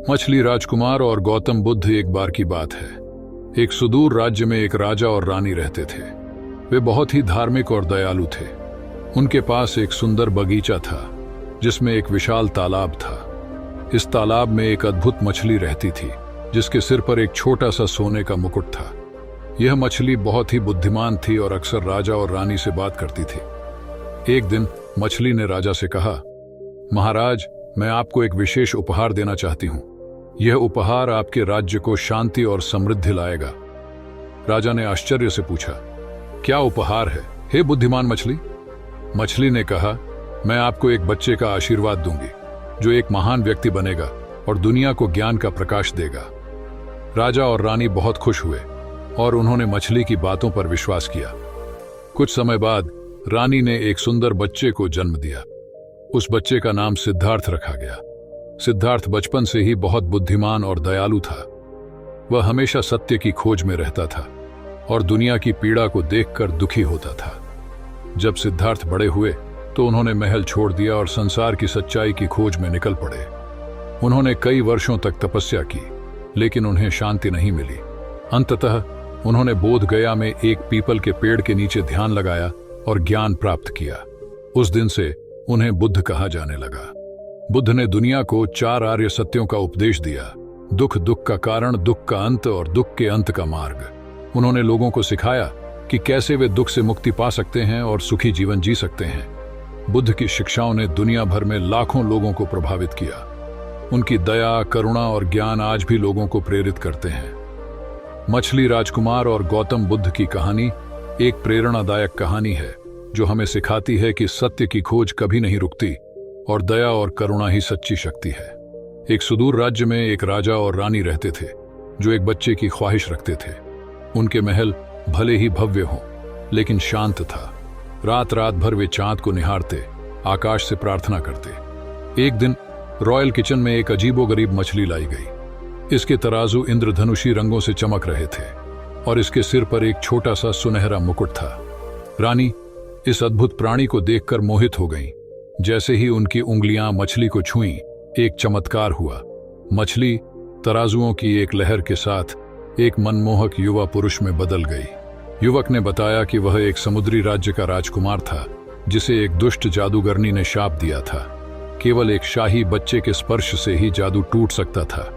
मछली राजकुमार और गौतम बुद्ध। एक बार की बात है, एक सुदूर राज्य में एक राजा और रानी रहते थे। वे बहुत ही धार्मिक और दयालु थे। उनके पास एक सुंदर बगीचा था जिसमें एक विशाल तालाब था। इस तालाब में एक अद्भुत मछली रहती थी जिसके सिर पर एक छोटा सा सोने का मुकुट था। यह मछली बहुत ही बुद्धिमान थी और अक्सर राजा और रानी से बात करती थी। एक दिन मछली ने राजा से कहा, महाराज, मैं आपको एक विशेष उपहार देना चाहती हूँ। यह उपहार आपके राज्य को शांति और समृद्धि लाएगा। राजा ने आश्चर्य से पूछा, क्या उपहार है, हे बुद्धिमान मछली? मछली ने कहा, मैं आपको एक बच्चे का आशीर्वाद दूंगी जो एक महान व्यक्ति बनेगा और दुनिया को ज्ञान का प्रकाश देगा। राजा और रानी बहुत खुश हुए और उन्होंने मछली की बातों पर विश्वास किया। कुछ समय बाद रानी ने एक सुंदर बच्चे को जन्म दिया। उस बच्चे का नाम सिद्धार्थ रखा गया। सिद्धार्थ बचपन से ही बहुत बुद्धिमान और दयालु था। वह हमेशा सत्य की खोज में रहता था और दुनिया की पीड़ा को देखकर दुखी होता था। जब सिद्धार्थ बड़े हुए तो उन्होंने महल छोड़ दिया और संसार की सच्चाई की खोज में निकल पड़े। उन्होंने कई वर्षों तक तपस्या की, लेकिन उन्हें शांति नहीं मिली। अंततः उन्होंने बोध गया में एक पीपल के पेड़ के नीचे ध्यान लगाया और ज्ञान प्राप्त किया। उस दिन से उन्हें बुद्ध कहा जाने लगा। बुद्ध ने दुनिया को 4 आर्य सत्यों का उपदेश दिया: दुख दुख का कारण, दुख का अंत और दुख के अंत का मार्ग। उन्होंने लोगों को सिखाया कि कैसे वे दुख से मुक्ति पा सकते हैं और सुखी जीवन जी सकते हैं। बुद्ध की शिक्षाओं ने दुनिया भर में लाखों लोगों को प्रभावित किया। उनकी दया, करुणा और ज्ञान आज भी लोगों को प्रेरित करते हैं। मछली राजकुमार और गौतम बुद्ध की कहानी एक प्रेरणादायक कहानी है जो हमें सिखाती है कि सत्य की खोज कभी नहीं रुकती और दया और करुणा ही सच्ची शक्ति है। एक सुदूर राज्य में एक राजा और रानी रहते थे जो एक बच्चे की ख्वाहिश रखते थे। उनके महल भले ही भव्य हों, लेकिन शांत था। रात रात भर वे चांद को निहारते, आकाश से प्रार्थना करते। एक दिन रॉयल किचन में एक अजीबोगरीब मछली लाई गई। इसके तराजू इंद्रधनुषी रंगों से चमक रहे थे और इसके सिर पर एक छोटा सा सुनहरा मुकुट था। रानी इस अद्भुत प्राणी को देखकर मोहित हो गईं। जैसे ही उनकी उंगलियां मछली को छुईं, एक चमत्कार हुआ। मछली तराजुओं की एक लहर के साथ एक मनमोहक युवा पुरुष में बदल गई। युवक ने बताया कि वह एक समुद्री राज्य का राजकुमार था जिसे एक दुष्ट जादूगरनी ने शाप दिया था। केवल एक शाही बच्चे के स्पर्श से ही जादू टूट सकता था।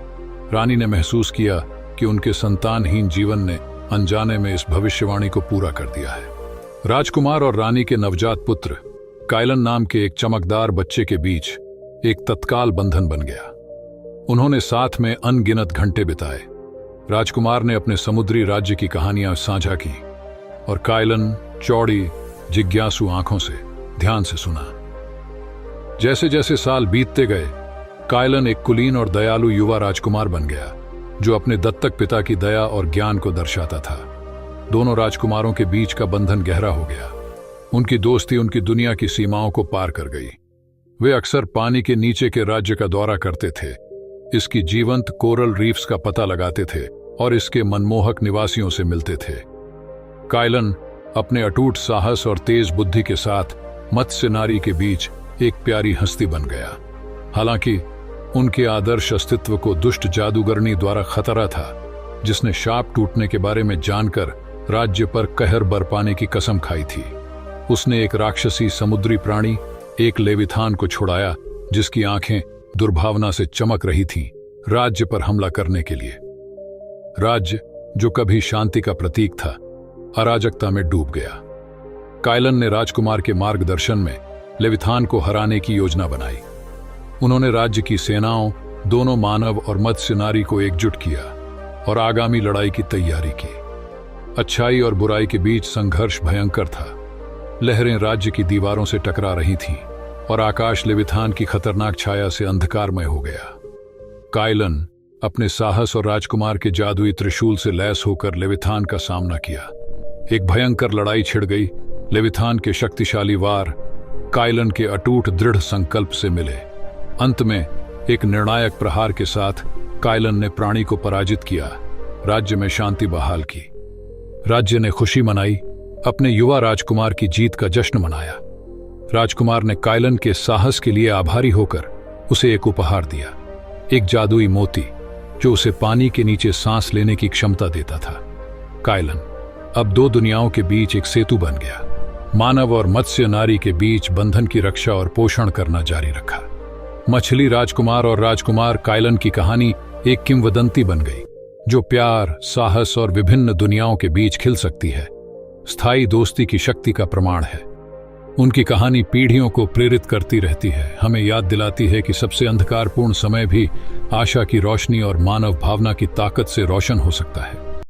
रानी ने महसूस किया कि उनके संतानहीन जीवन ने अनजाने में इस भविष्यवाणी को पूरा कर दिया है। राजकुमार और रानी के नवजात पुत्र काइलन नाम के एक चमकदार बच्चे के बीच एक तत्काल बंधन बन गया। उन्होंने साथ में अनगिनत घंटे बिताए। राजकुमार ने अपने समुद्री राज्य की कहानियां साझा की और काइलन चौड़ी, जिज्ञासु आंखों से ध्यान से सुना। जैसे जैसे साल बीतते गए, काइलन एक कुलीन और दयालु युवा राजकुमार बन गया जो अपने दत्तक पिता की दया और ज्ञान को दर्शाता था। दोनों राजकुमारों के बीच का बंधन गहरा हो गया। उनकी दोस्ती उनकी दुनिया की सीमाओं को पार कर गई। वे अक्सर पानी के नीचे के राज्य का दौरा करते थे, इसकी जीवंत कोरल रीफ्स का पता लगाते थे और इसके मनमोहक निवासियों से मिलते थे। काइलन अपने अटूट साहस और तेज बुद्धि के साथ मत्स्य नारी के बीच एक प्यारी हस्ती बन गया। हालांकि उनके आदर्श अस्तित्व को दुष्ट जादूगरनी द्वारा खतरा था, जिसने शाप टूटने के बारे में जानकर राज्य पर कहर बरपाने की कसम खाई थी। उसने एक राक्षसी समुद्री प्राणी, एक लेविथान को छुड़ाया जिसकी आंखें दुर्भावना से चमक रही थीं, राज्य पर हमला करने के लिए। राज्य जो कभी शांति का प्रतीक था, अराजकता में डूब गया। काइलन ने राजकुमार के मार्गदर्शन में लेविथान को हराने की योजना बनाई। उन्होंने राज्य की सेनाओं, दोनों मानव और मत्स्य नारी को एकजुट किया और आगामी लड़ाई की तैयारी की। अच्छाई और बुराई के बीच संघर्ष भयंकर था। लहरें राज्य की दीवारों से टकरा रही थीं और आकाश लेविथान की खतरनाक छाया से अंधकारमय हो गया। काइलन अपने साहस और राजकुमार के जादुई त्रिशूल से लैस होकर लेविथान का सामना किया। एक भयंकर लड़ाई छिड़ गई। लेविथान के शक्तिशाली वार काइलन के अटूट दृढ़ संकल्प से मिले। अंत में एक निर्णायक प्रहार के साथ काइलन ने प्राणी को पराजित किया, राज्य में शांति बहाल की। राज्य ने खुशी मनाई, अपने युवा राजकुमार की जीत का जश्न मनाया। राजकुमार ने काइलन के साहस के लिए आभारी होकर उसे एक उपहार दिया, एक जादुई मोती जो उसे पानी के नीचे सांस लेने की क्षमता देता था। कायलन अब दो दुनियाओं के बीच एक सेतु बन गया। मानव और मत्स्य नारी के बीच बंधन की रक्षा और पोषण करना जारी रखा। मछली राजकुमार और राजकुमार कायलन की कहानी एक किंवदंती बन गई जो प्यार, साहस और विभिन्न दुनियाओं के बीच खिल सकती है, स्थायी दोस्ती की शक्ति का प्रमाण है। उनकी कहानी पीढ़ियों को प्रेरित करती रहती है, हमें याद दिलाती है कि सबसे अंधकारपूर्ण समय भी आशा की रोशनी और मानव भावना की ताकत से रोशन हो सकता है।